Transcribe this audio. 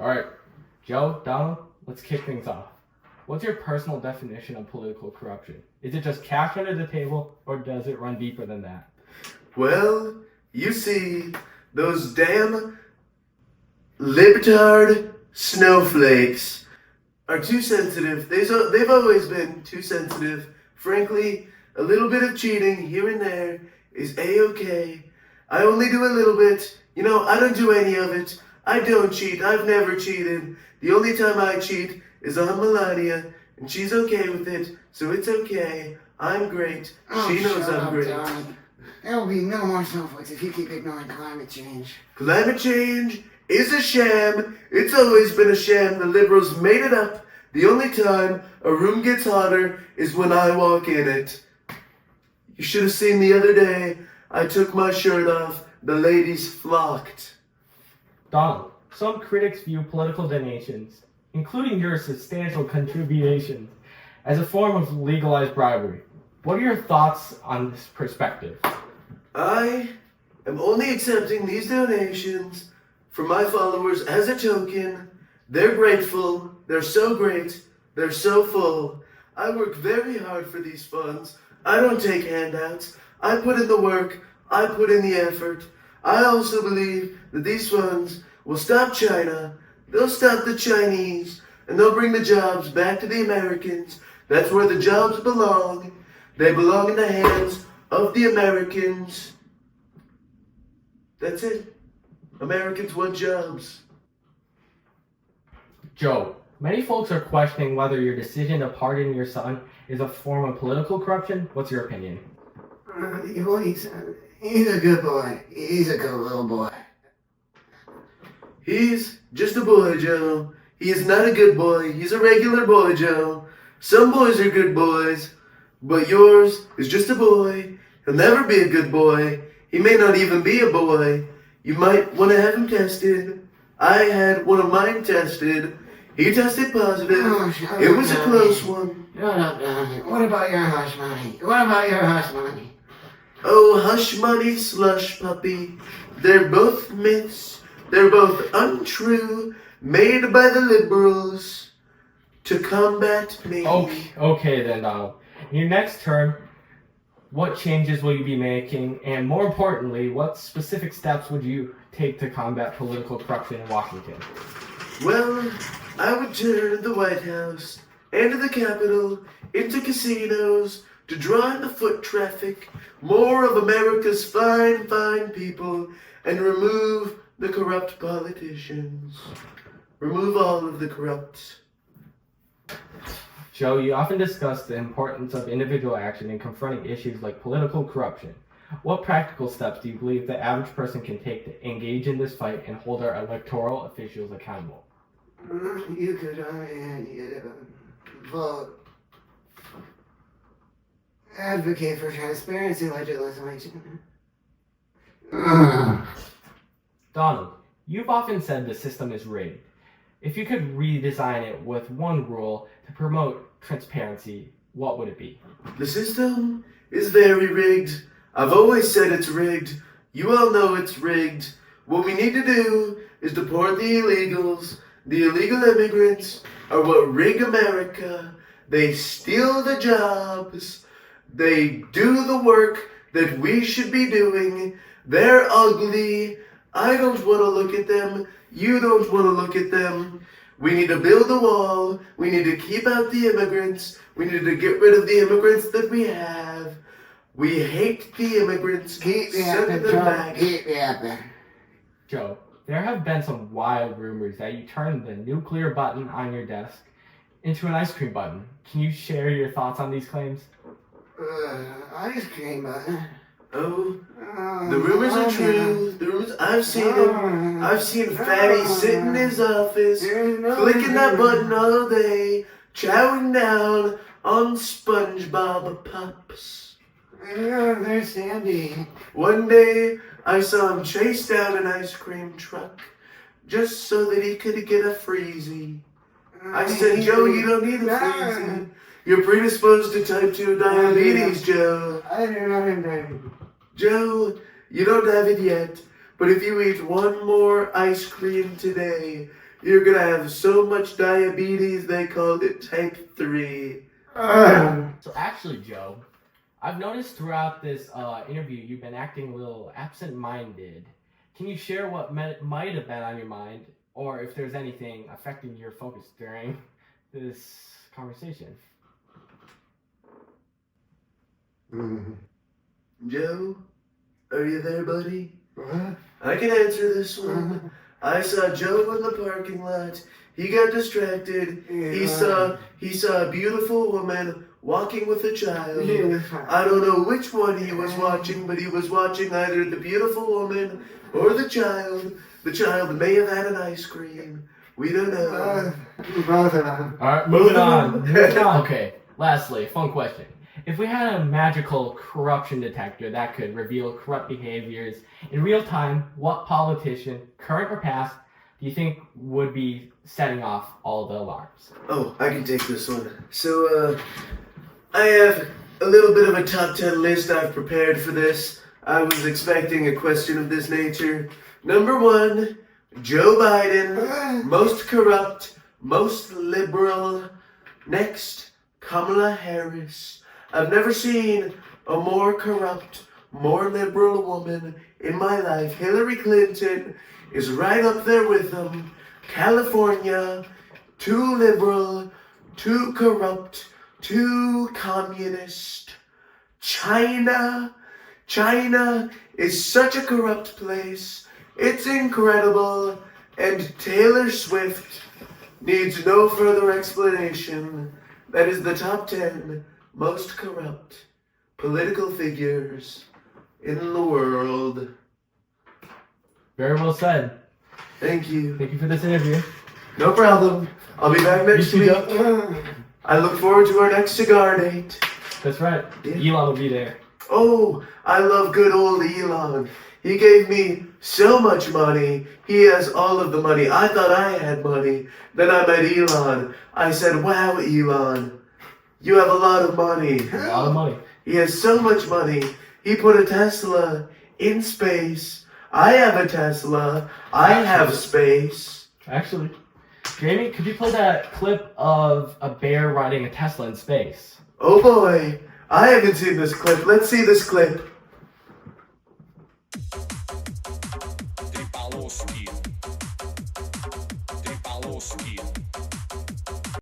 All right, Joe, Donald, let's kick things off. What's your personal definition of political corruption? Is it just cash under the table, or does it run deeper than that? Well, you see, those damn libtard snowflakes are too sensitive. They've always been too sensitive. Frankly, a little bit of cheating here and there is A-okay. I only do a little bit. You know, I don't do any of it. I don't cheat. I've never cheated. The only time I cheat is on Melania, and she's okay with it, so it's okay. I'm great. She knows I'm great. Donald. There will be no more snowflakes if you keep ignoring climate change. Climate change is a sham. It's always been a sham. The liberals made it up. The only time a room gets hotter is when I walk in it. You should have seen the other day. I took my shirt off. The ladies flocked. Donald, some critics view political donations, including your substantial contributions, as a form of legalized bribery. What are your thoughts on this perspective? I am only accepting these donations from my followers as a token. They're grateful. They're so great. They're so full. I work very hard for these funds. I don't take handouts. I put in the work. I put in the effort. I also believe that these funds will stop China. They'll stop the Chinese, and they'll bring the jobs back to the Americans. That's where the jobs belong. They belong in the hands of the Americans. That's it. Americans want jobs. Joe, many folks are questioning whether your decision to pardon your son is a form of political corruption. What's your opinion? He's a good boy. He's a good little boy. He's just a boy, Joe. He is not a good boy. He's a regular boy, Joe. Some boys are good boys, but yours is just a boy. He'll never be a good boy. He may not even be a boy. You might want to have him tested. I had one of mine tested. He tested positive. It was a close one. Shut up, Donnie. What about your hush money? What about your hush money? Oh, hush money, slush puppy. They're both myths. They're both untrue, made by the liberals to combat me. Okay then, Donald. In your next term, what changes will you be making? And more importantly, what specific steps would you take to combat political corruption in Washington? Well, I would turn the White House and the Capitol into casinos to draw in the foot traffic, more of America's fine people, and remove the corrupt politicians. Remove all of the corrupt. Joe, you often discuss the importance of individual action in confronting issues like political corruption. What practical steps do you believe the average person can take to engage in this fight and hold our electoral officials accountable? You could vote. Advocate for transparency legislation. Donald, you've often said the system is rigged. If you could redesign it with one rule to promote transparency, what would it be? The system is very rigged. I've always said it's rigged. You all know it's rigged. What we need to do is deport the illegals. The illegal immigrants are what rig America. They steal the jobs. They do the work that we should be doing. They're ugly. I don't want to look at them. You don't want to look at them. We need to build a wall. We need to keep out the immigrants. We need to get rid of the immigrants that we have. We hate the immigrants. Keep the Send them back. Keep the apple. Joe, there have been some wild rumors that you turned the nuclear button on your desk into an ice cream button. Can you share your thoughts on these claims? Ice cream button. Oh, the rumors are true. The rumors, I've seen them. I've seen Fatty sit in his office, clicking that button all day, chowing down on SpongeBob Pops. There's Sandy. One day, I saw him chase down an ice cream truck just so that he could get a freezy. I said, Joe, you don't need a freezy. You're predisposed to type 2 diabetes, Joe. I do not have diabetes. Joe, you don't have it yet, but if you eat one more ice cream today, You're gonna have so much diabetes they called it type 3. So actually, Joe, I've noticed throughout this interview you've been acting a little absent-minded. Can you share what might have been on your mind, or if there's anything affecting your focus during this conversation? Joe, are you there, buddy? I can answer this one. I saw Joe in the parking lot. He got distracted. He saw a beautiful woman walking with a child. I don't know which one he was watching, but he was watching either the beautiful woman or the child. The child may have had an ice cream. We don't know. Alright, moving on. Okay, lastly, fun question. If we had a magical corruption detector that could reveal corrupt behaviors in real time, what politician, current or past, do you think would be setting off all the alarms? Oh, I can take this one. So, I have a little bit of a top 10 list I've prepared for this. I was expecting a question of this nature. Number 1, Joe Biden, most corrupt, most liberal. Next, Kamala Harris. I've never seen a more corrupt, more liberal woman in my life. Hillary Clinton is right up there with them. California, too liberal, too corrupt, too communist. China is such a corrupt place. It's incredible. And Taylor Swift needs no further explanation. That is the top 10 most corrupt political figures in the world. Very well said. Thank you. Thank you for this interview. No problem. I'll be back next You week. too, Joe. I look forward to our next cigar date. That's right. Yeah. Elon will be there. Oh, I love good old Elon. He gave me so much money. He has all of the money. I thought I had money. Then I met Elon. I said, wow, Elon, you have a lot of money. A lot of money. He has so much money. He put a Tesla in space. I have a Tesla. I have space. Actually, Jamie, could you play that clip of a bear riding a Tesla in space? Oh boy, I haven't seen this clip. Let's see this clip.